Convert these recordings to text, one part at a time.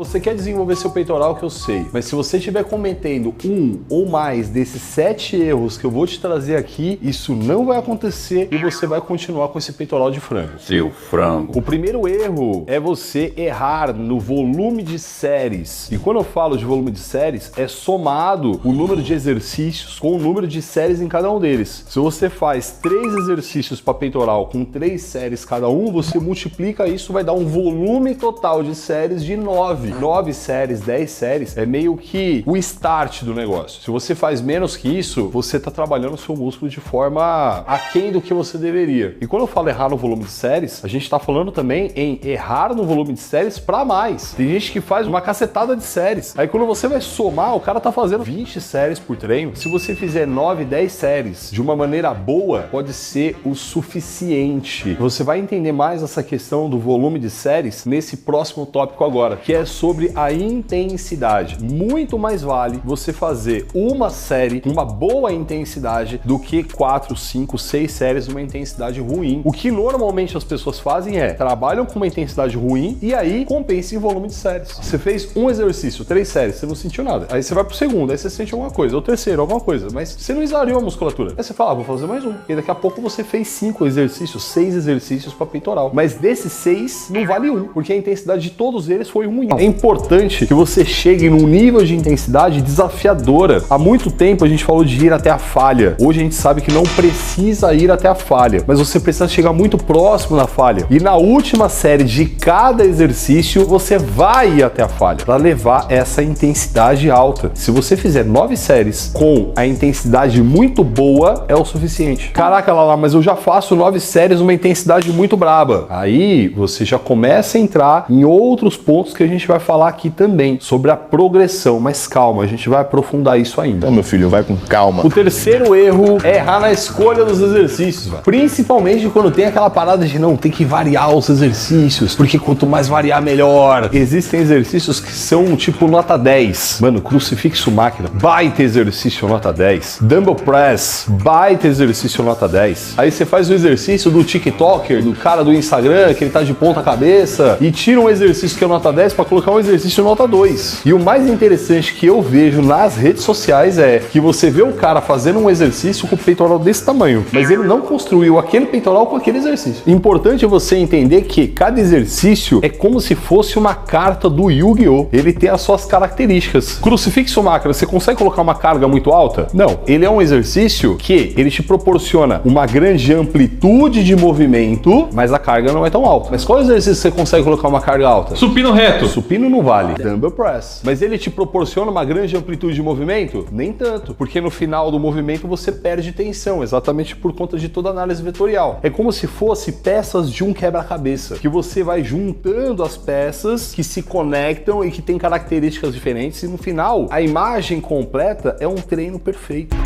Você quer desenvolver seu peitoral, que eu sei, mas se você estiver cometendo um ou mais desses 7 erros que eu vou te trazer aqui, isso não vai acontecer e você vai continuar com esse peitoral de frango. Seu frango. O primeiro erro é você errar no volume de séries. E quando eu falo de volume de séries, é somado o número de exercícios com o número de séries em cada um deles. Se você faz 3 exercícios para peitoral com 3 séries cada um, você multiplica isso, vai dar um volume total de séries de 9. 9 séries, 10 séries, é meio que o start do negócio. Se você faz menos que isso, você está trabalhando o seu músculo de forma aquém do que você deveria. E quando eu falo errar no volume de séries, a gente está falando também em errar no volume de séries para mais. Tem gente que faz uma cacetada de séries. Aí quando você vai somar, o cara tá fazendo 20 séries por treino. Se você fizer 9, 10 séries de uma maneira boa, pode ser o suficiente. Você vai entender mais essa questão do volume de séries nesse próximo tópico agora, que é sobre a intensidade. Muito mais vale você fazer uma série com uma boa intensidade do que 4, 5, 6 séries numa intensidade ruim. O que normalmente as pessoas fazem é trabalham com uma intensidade ruim e aí compensa em volume de séries. Você fez um exercício, 3 séries, você não sentiu nada. Aí você vai pro segundo, aí você sente alguma coisa, ou terceiro, alguma coisa, mas você não exariou a musculatura. Aí você fala, vou fazer mais um. E daqui a pouco você fez 5 exercícios, 6 exercícios para peitoral. Mas desses 6 não vale um, porque a intensidade de todos eles foi ruim. É importante que você chegue num nível de intensidade desafiadora. Há muito tempo a gente falou de ir até a falha. Hoje a gente sabe que não precisa ir até a falha, mas você precisa chegar muito próximo da falha. E na última série de cada exercício, você vai ir até a falha para levar essa intensidade alta. Se você fizer 9 séries com a intensidade muito boa, é o suficiente. Caraca, Lala, mas eu já faço 9 séries numa intensidade muito braba. Aí você já começa a entrar em outros pontos que a gente vai falar aqui também, sobre a progressão, mas calma, a gente vai aprofundar isso ainda. Então, meu filho, vai com calma. O terceiro erro é errar na escolha dos exercícios, velho. Principalmente quando tem aquela parada de não, tem que variar os exercícios, porque quanto mais variar, melhor. Existem exercícios que são tipo nota 10. Mano, crucifixo máquina, baita exercício nota 10. Dumbbell press, baita exercício nota 10. Aí você faz o exercício do TikToker, do cara do Instagram, que ele tá de ponta cabeça, e tira um exercício que é nota 10 para colocar um exercício nota 2. E o mais interessante que eu vejo nas redes sociais é que você vê o cara fazendo um exercício com o peitoral desse tamanho, mas ele não construiu aquele peitoral com aquele exercício. Importante você entender que cada exercício é como se fosse uma carta do Yu-Gi-Oh! Ele tem as suas características. Crucifixo máquina, você consegue colocar uma carga muito alta? Não. Ele é um exercício que ele te proporciona uma grande amplitude de movimento, mas a carga não é tão alta. Mas qual exercício você consegue colocar uma carga alta? Supino reto. Supino não vale. Dumbbell press. Mas ele te proporciona uma grande amplitude de movimento? Nem tanto. Porque no final do movimento você perde tensão, exatamente por conta de toda a análise vetorial. É como se fosse peças de um quebra-cabeça, que você vai juntando as peças que se conectam e que têm características diferentes e no final a imagem completa é um treino perfeito.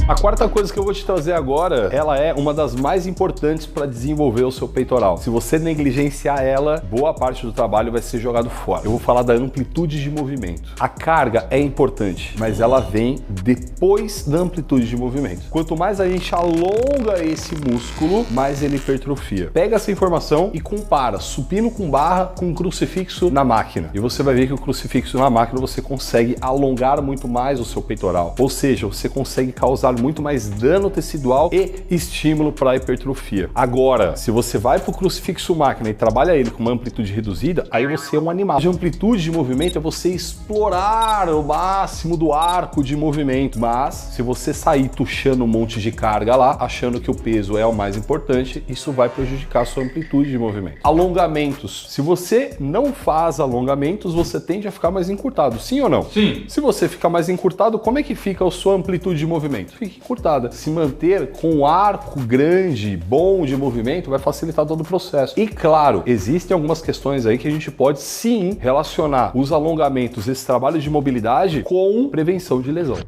A quarta coisa que eu vou te trazer agora, ela é uma das mais importantes para desenvolver o seu peitoral. Se você negligenciar ela, boa parte do trabalho vai ser jogado fora. Eu vou falar da amplitude de movimento. A carga é importante, mas ela vem depois da amplitude de movimento. Quanto mais a gente alonga esse músculo, mais ele hipertrofia. Pega essa informação e compara supino com barra com crucifixo na máquina. E você vai ver que o crucifixo na máquina você consegue alongar muito mais o seu peitoral. Ou seja, você consegue causar muito mais dano tecidual e estímulo para hipertrofia. Agora, se você vai para o crucifixo máquina e trabalha ele com uma amplitude reduzida, aí você é um animal. De amplitude de movimento é você explorar o máximo do arco de movimento, mas se você sair tuchando um monte de carga lá, achando que o peso é o mais importante, isso vai prejudicar a sua amplitude de movimento. Alongamentos. Se você não faz alongamentos, você tende a ficar mais encurtado, sim ou não? Sim. Se você ficar mais encurtado, como é que fica a sua amplitude de movimento? Fica encurtada. Se manter com um arco grande, bom de movimento, vai facilitar todo o processo. E claro, existem algumas questões aí que a gente pode sim relacionar os alongamentos, esse trabalho de mobilidade, com prevenção de lesão.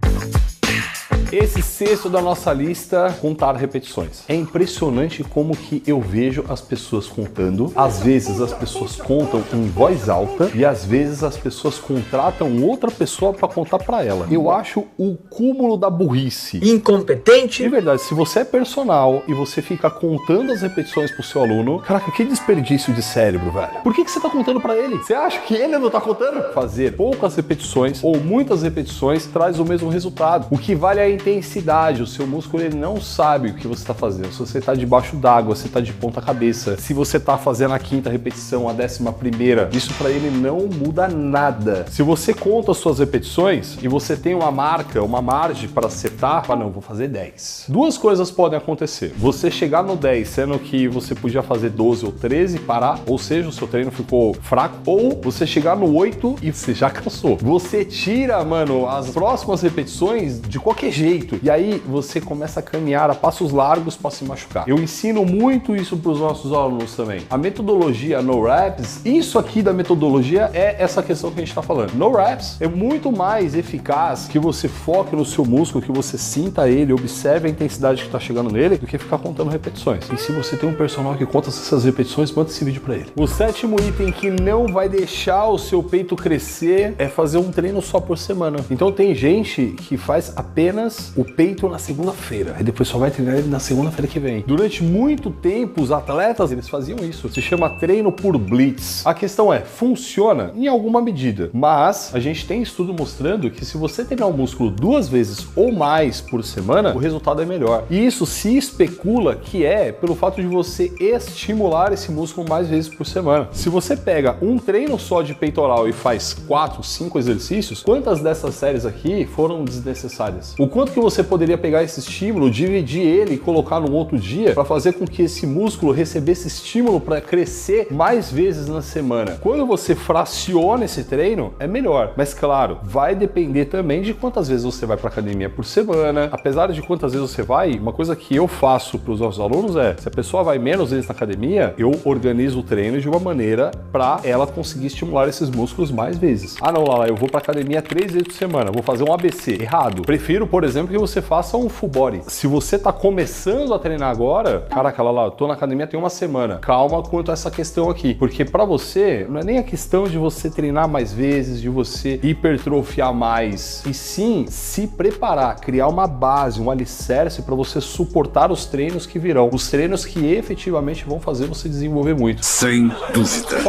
Esse sexto da nossa lista, contar repetições. É impressionante como que eu vejo as pessoas contando. Às vezes as pessoas contam em voz alta e às vezes as pessoas contratam outra pessoa para contar para ela. Eu acho o cúmulo da burrice. Incompetente. De verdade, se você é personal e você fica contando as repetições pro seu aluno, caraca, que desperdício de cérebro, velho. Por que você tá contando para ele? Você acha que ele não tá contando? Fazer poucas repetições ou muitas repetições traz o mesmo resultado. O que vale é a intensidade. O seu músculo, ele não sabe o que você tá fazendo. Se você tá debaixo d'água, se tá de ponta cabeça, se você tá fazendo a 5ª repetição, a 11ª, isso para ele não muda nada. Se você conta as suas repetições e você tem uma marca, uma margem para acertar, fala, não, vou fazer 10. Duas coisas podem acontecer. Você chegar no 10, sendo que você podia fazer 12 ou 13 e parar, ou seja, o seu treino ficou fraco, ou você chegar no 8 e você já cansou. Você tira, mano, as próximas repetições de qualquer jeito. E aí você começa a caminhar a passos largos para se machucar. Eu ensino muito isso para os nossos alunos também. A metodologia No Reps, isso aqui da metodologia é essa questão que a gente está falando. No Reps é muito mais eficaz que você foque no seu músculo, que você sinta ele, observe a intensidade que está chegando nele, do que ficar contando repetições. E se você tem um personal que conta essas repetições, manda esse vídeo para ele. O 7º item que não vai deixar o seu peito crescer é fazer um treino só por semana. Então tem gente que faz apenas o peito na segunda-feira, e depois só vai treinar ele na segunda-feira que vem. Durante muito tempo, os atletas, eles faziam isso. Se chama treino por blitz. A questão é, funciona em alguma medida, mas a gente tem estudo mostrando que se você treinar o músculo 2 vezes ou mais por semana, o resultado é melhor. E isso se especula que é pelo fato de você estimular esse músculo mais vezes por semana. Se você pega um treino só de peitoral e faz 4, 5 exercícios, quantas dessas séries aqui foram desnecessárias? O quanto que você poderia pegar esse estímulo, dividir ele e colocar num outro dia para fazer com que esse músculo recebesse estímulo para crescer mais vezes na semana? Quando você fraciona esse treino, é melhor. Mas claro, vai depender também de quantas vezes você vai para academia por semana. Apesar de quantas vezes você vai, uma coisa que eu faço para os nossos alunos é, se a pessoa vai menos vezes na academia, eu organizo o treino de uma maneira para ela conseguir estimular esses músculos mais vezes. Ah não, Lala, eu vou para academia 3 vezes por semana, vou fazer um ABC. Errado. Prefiro, por exemplo, que você faça um full body. Se você tá começando a treinar agora, caraca, Lala, eu tô na academia tem uma semana. Calma quanto a essa questão aqui, porque para você não é nem a questão de você treinar mais vezes, de você hipertrofiar mais, e sim se preparar, criar uma base, um alicerce para você suportar os treinos que virão, os treinos que efetivamente vão fazer você desenvolver muito. Sem dúvida.